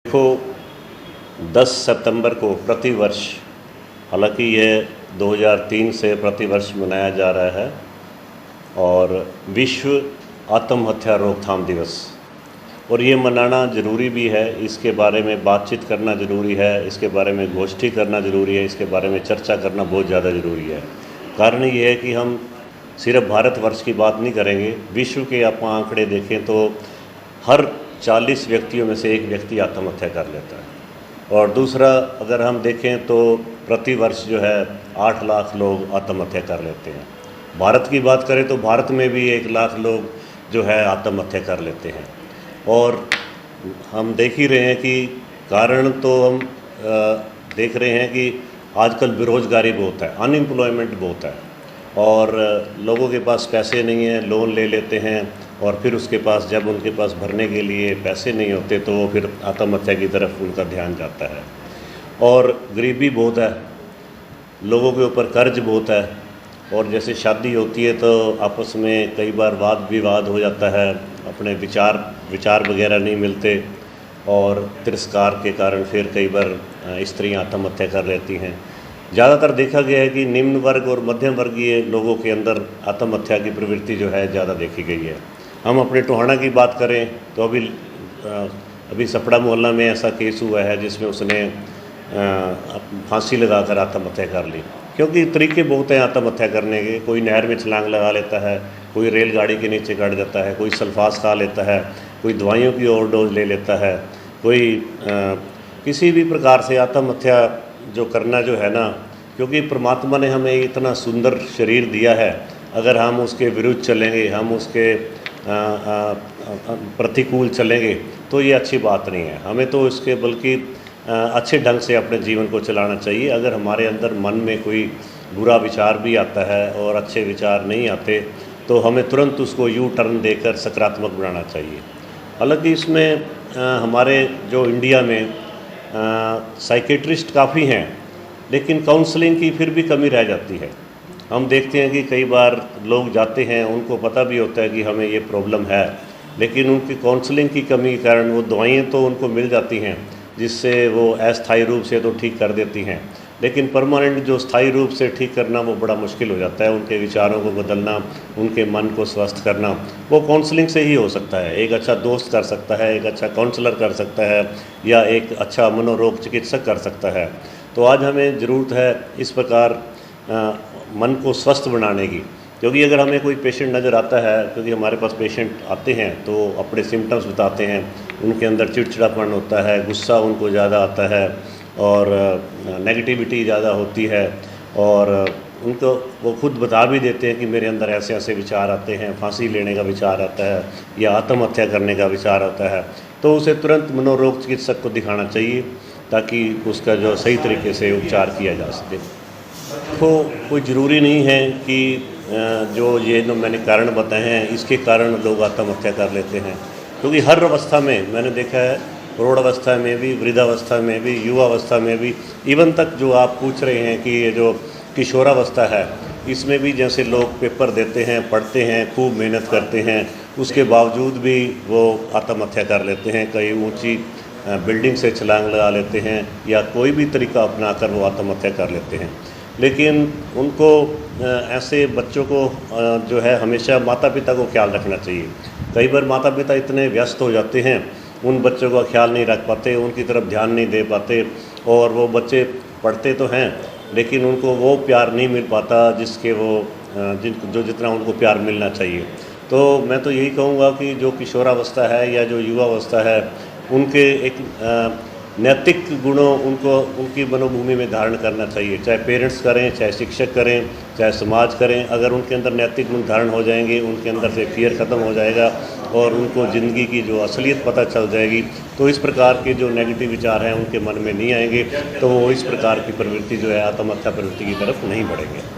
देखो, 10 सितंबर को प्रतिवर्ष, हालांकि यह 2003 से प्रतिवर्ष मनाया जा रहा है, और विश्व आत्महत्या रोकथाम दिवस, और ये मनाना ज़रूरी भी है। इसके बारे में बातचीत करना ज़रूरी है, इसके बारे में गोष्ठी करना ज़रूरी है, इसके बारे में चर्चा करना बहुत ज़्यादा ज़रूरी है। कारण ये है कि हम सिर्फ भारतवर्ष की बात नहीं करेंगे, विश्व के आप आंकड़े देखें तो हर 40 व्यक्तियों में से एक व्यक्ति आत्महत्या कर लेता है। और दूसरा, अगर हम देखें तो प्रतिवर्ष जो है 8 लाख लोग आत्महत्या कर लेते हैं। भारत की बात करें तो भारत में भी 1 लाख लोग जो है आत्महत्या कर लेते हैं। और हम देख ही रहे हैं कि कारण तो हम देख रहे हैं कि आजकल बेरोज़गारी बहुत है, अनएम्प्लॉयमेंट बहुत है, और लोगों के पास पैसे नहीं हैं, लोन ले लेते हैं, और फिर उसके पास जब उनके पास भरने के लिए पैसे नहीं होते तो वो फिर आत्महत्या की तरफ उनका ध्यान जाता है। और गरीबी बहुत है, लोगों के ऊपर कर्ज बहुत है, और जैसे शादी होती है तो आपस में कई बार वाद विवाद हो जाता है, अपने विचार वगैरह नहीं मिलते, और तिरस्कार के कारण फिर कई बार स्त्रियां आत्महत्या कर लेती हैं। ज़्यादातर देखा गया है कि निम्न वर्ग और मध्यम वर्गीय लोगों के अंदर आत्महत्या की प्रवृत्ति जो है ज़्यादा देखी गई है। हम अपने टोहाना की बात करें तो अभी सपड़ा मोहल्ला में ऐसा केस हुआ है जिसमें उसने फांसी लगाकर आत्महत्या कर ली। क्योंकि तरीके बहुत हैं आत्महत्या करने के, कोई नहर में छलांग लगा लेता है, कोई रेलगाड़ी के नीचे कट जाता है, कोई सल्फास खा लेता है, कोई दवाइयों की ओवरडोज ले लेता है, कोई किसी भी प्रकार से आत्महत्या जो करना जो है ना, क्योंकि परमात्मा ने हमें इतना सुंदर शरीर दिया है, अगर हम उसके विरुद्ध चलेंगे, हम उसके प्रतिकूल चलेंगे तो ये अच्छी बात नहीं है। हमें तो इसके बल्कि अच्छे ढंग से अपने जीवन को चलाना चाहिए। अगर हमारे अंदर मन में कोई बुरा विचार भी आता है और अच्छे विचार नहीं आते तो हमें तुरंत उसको यू टर्न देकर सकारात्मक बनाना चाहिए। हालांकि इसमें हमारे जो इंडिया में साइकेट्रिस्ट काफ़ी हैं, लेकिन काउंसलिंग की फिर भी कमी रह जाती है। हम देखते हैं कि कई बार लोग जाते हैं, उनको पता भी होता है कि हमें ये प्रॉब्लम है, लेकिन उनकी काउंसलिंग की कमी के कारण वो दवाइयाँ तो उनको मिल जाती हैं जिससे वो अस्थायी रूप से तो ठीक कर देती हैं, लेकिन परमानेंट जो स्थायी रूप से ठीक करना वो बड़ा मुश्किल हो जाता है। उनके विचारों को बदलना, उनके मन को स्वस्थ करना वो काउंसलिंग से ही हो सकता है। एक अच्छा दोस्त कर सकता है, एक अच्छा काउंसलर कर सकता है, या एक अच्छा मनोरोग चिकित्सक कर सकता है। तो आज हमें ज़रूरत है इस प्रकार मन को स्वस्थ बनाने की। क्योंकि अगर हमें कोई पेशेंट नज़र आता है, क्योंकि हमारे पास पेशेंट आते हैं तो अपने सिम्टम्स बताते हैं, उनके अंदर चिड़चिड़ापन होता है, गुस्सा उनको ज़्यादा आता है, और नेगेटिविटी ज़्यादा होती है, और उनको वो खुद बता भी देते हैं कि मेरे अंदर ऐसे ऐसे विचार आते हैं, फांसी लेने का विचार आता है या आत्महत्या करने का विचार आता है, तो उसे तुरंत मनोरोग चिकित्सक को दिखाना चाहिए ताकि उसका जो सही तरीके से उपचार किया जा सके। तो कोई ज़रूरी नहीं है कि जो मैंने कारण बताए हैं इसके कारण लोग आत्महत्या कर लेते हैं, क्योंकि हर अवस्था में मैंने देखा है, प्रौढ़ अवस्था में भी, वृद्धावस्था में भी, युवावस्था में भी, इवन तक जो आप पूछ रहे हैं कि ये जो किशोरावस्था है, इसमें भी जैसे लोग पेपर देते हैं, पढ़ते हैं, खूब मेहनत करते हैं, उसके बावजूद भी वो आत्महत्या कर लेते हैं। कई ऊंची बिल्डिंग से छलांग लगा लेते हैं, या कोई भी तरीका अपनाकर वो आत्महत्या कर लेते हैं। लेकिन उनको ऐसे बच्चों को जो है हमेशा माता पिता को ख्याल रखना चाहिए। कई बार माता पिता इतने व्यस्त हो जाते हैं, उन बच्चों का ख्याल नहीं रख पाते, उनकी तरफ ध्यान नहीं दे पाते, और वो बच्चे पढ़ते तो हैं लेकिन उनको वो प्यार नहीं मिल पाता जिसके वो जितना उनको प्यार मिलना चाहिए। तो मैं तो यही कहूँगा कि जो किशोरावस्था है या जो युवावस्था है, उनके एक नैतिक गुणों उनकी मनोभूमि में धारण करना चाहिए, चाहे पेरेंट्स करें, चाहे शिक्षक करें, चाहे समाज करें। अगर उनके अंदर नैतिक गुण धारण हो जाएंगे, उनके अंदर से फियर ख़त्म हो जाएगा और उनको ज़िंदगी की जो असलियत पता चल जाएगी, तो इस प्रकार के जो नेगेटिव विचार हैं उनके मन में नहीं आएंगे, तो वो इस प्रकार की प्रवृत्ति जो है आत्महत्या प्रवृत्ति की तरफ नहीं बढ़ेंगे।